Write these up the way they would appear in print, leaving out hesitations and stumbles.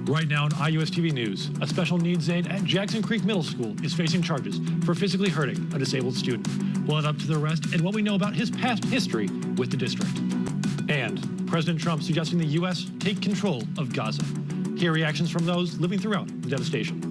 Right now in IUS TV News, a special needs aide at Jackson Creek Middle School is facing charges for physically hurting a disabled student. We'll add up to the arrest and what we know about his past history with the district. And President Trump suggesting the U.S. take control of Gaza. Hear reactions from those living throughout the devastation.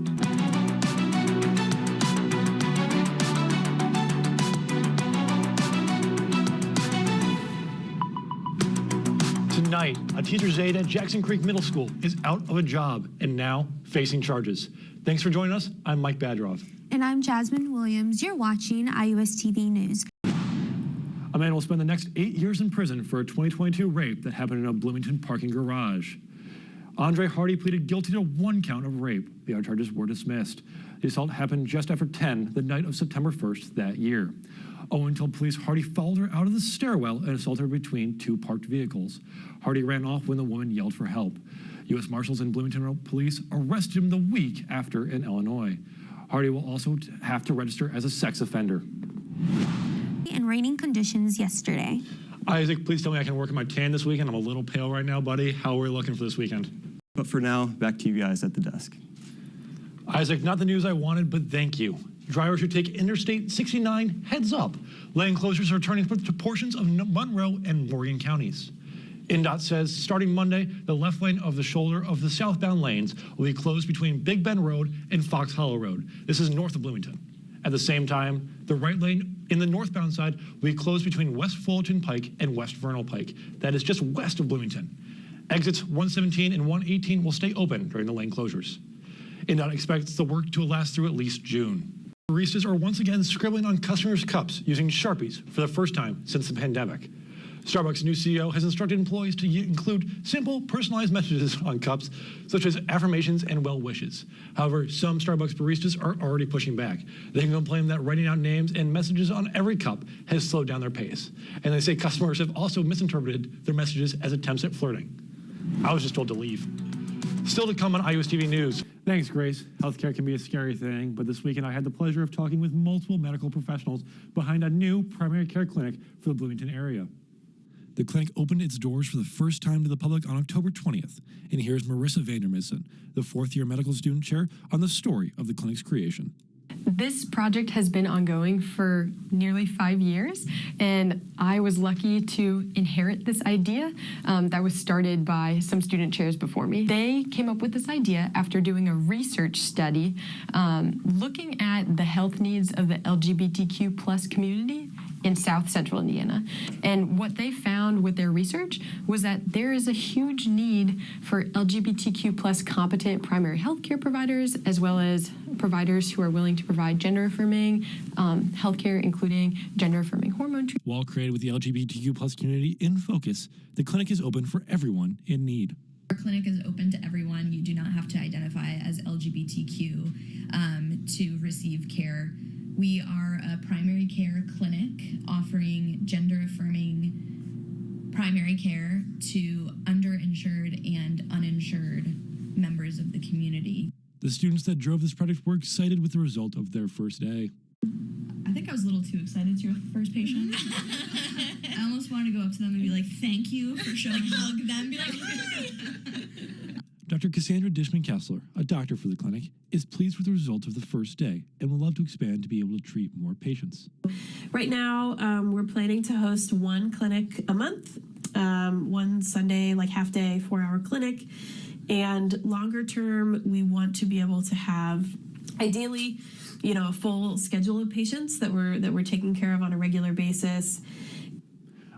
Tonight, a teacher's aide at Jackson Creek Middle School is out of a job and now facing charges. Thanks for joining us. I'm Mike Badrov. And I'm Jasmine Williams. You're watching IUS TV News. A man will spend the next 8 years in prison for a 2022 rape that happened in a Bloomington parking garage. Andre Hardy pleaded guilty to 1 count of rape. The other charges were dismissed. The assault happened just after 10 the night of September 1st that year. Owen told police Hardy followed her out of the stairwell and assaulted her between 2 parked vehicles. Hardy ran off when the woman yelled for help. U.S. Marshals and Bloomington police arrested him the week after in Illinois. Hardy will also have to register as a sex offender. And raining conditions yesterday. Isaac, please tell me I can work on my tan this weekend. I'm a little pale right now, buddy. How are we looking for this weekend? But for now, back to you guys at the desk. Isaac, not the news I wanted, but thank you. Drivers who take Interstate 69 heads up. Lane closures are turning to portions of Monroe and Morgan counties. INDOT says starting Monday, the left lane of the shoulder of the southbound lanes will be closed between Big Bend Road and Fox Hollow Road. This is north of Bloomington. At the same time, the right lane in the northbound side will be closed between West Fullerton Pike and West Vernal Pike. That is just west of Bloomington. Exits 117 and 118 will stay open during the lane closures. INDOT expects the work to last through at least June. Baristas are once again scribbling on customers' cups using Sharpies for the first time since the pandemic. Starbucks' new CEO has instructed employees to include simple, personalized messages on cups, such as affirmations and well wishes. However, some Starbucks baristas are already pushing back. They can complain that writing out names and messages on every cup has slowed down their pace. And they say customers have also misinterpreted their messages as attempts at flirting. I was just told to leave. Still to come on IUS TV News. Thanks, Grace. Healthcare can be a scary thing, but this weekend I had the pleasure of talking with multiple medical professionals behind a new primary care clinic for the Bloomington area. The clinic opened its doors for the first time to the public on October 20th, and here's Marissa Vandermissen, the 4th-year medical student chair, on the story of the clinic's creation. This project has been ongoing for nearly 5 years, and I was lucky to inherit this idea that was started by some student chairs before me. They came up with this idea after doing a research study looking at the health needs of the LGBTQ plus community in South Central Indiana. And what they found with their research was that there is a huge need for LGBTQ plus competent primary health care providers, as well as providers who are willing to provide gender-affirming healthcare, including gender-affirming hormone treatment. While created with the LGBTQ plus community in focus, the clinic is open for everyone in need. Our clinic is open to everyone. You do not have to identify as LGBTQ to receive care. We are a primary care clinic offering gender-affirming primary care to underinsured and uninsured members of the community. The students that drove this project were excited with the result of their first day. I think I was a little too excited to your first patient. I almost wanted to go up to them and be like, thank you for showing, hug them, be like, Dr. Cassandra Dishman-Kessler, a doctor for the clinic, is pleased with the result of the first day and would love to expand to be able to treat more patients. Right now, we're planning to host 1 clinic a month, 1 Sunday, like half day, 4-hour clinic. And longer term, we want to be able to have, ideally, a full schedule of patients that we're taking care of on a regular basis.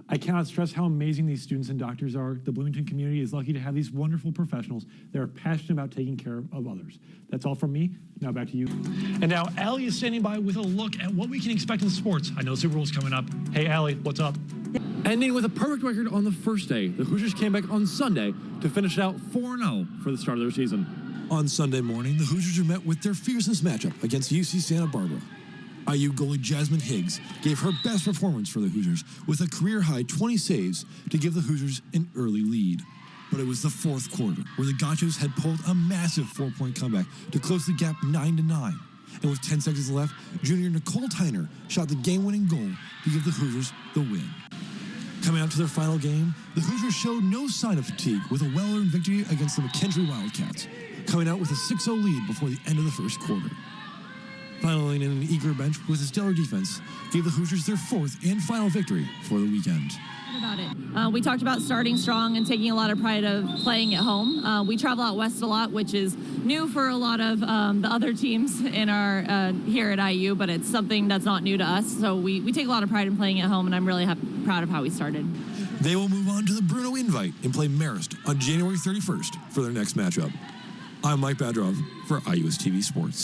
I cannot stress how amazing these students and doctors are. The Bloomington community is lucky to have these wonderful professionals that are passionate about taking care of others. That's all from me. Now back to you. And now Allie is standing by with a look at what we can expect in sports. I know Super Bowl's coming up. Hey, Allie, what's up? Ending with a perfect record on the first day, the Hoosiers came back on Sunday to finish it out 4-0 for the start of their season. On Sunday morning, the Hoosiers are met with their fiercest matchup against UC Santa Barbara. IU goalie Jasmine Higgs gave her best performance for the Hoosiers with a career-high 20 saves to give the Hoosiers an early lead. But it was the 4th quarter where the Gauchos had pulled a massive 4-point comeback to close the gap 9-9. And with 10 seconds left, junior Nicole Tyner shot the game-winning goal to give the Hoosiers the win. Coming out to their final game, the Hoosiers showed no sign of fatigue with a well-earned victory against the McKendree Wildcats. coming out with a 6-0 lead before the end of the first quarter. Finally, an eager bench with a stellar defense gave the Hoosiers their fourth and final victory for the weekend. About it. We talked about starting strong and taking a lot of pride of playing at home. We travel out west a lot, which is new for a lot of the other teams in our here at IU, but it's something that's not new to us. So we take a lot of pride in playing at home, and I'm really proud of how we started. They will move on to the Bruno Invite and play Marist on January 31st for their next matchup. I'm Mike Badrov for IUS TV Sports.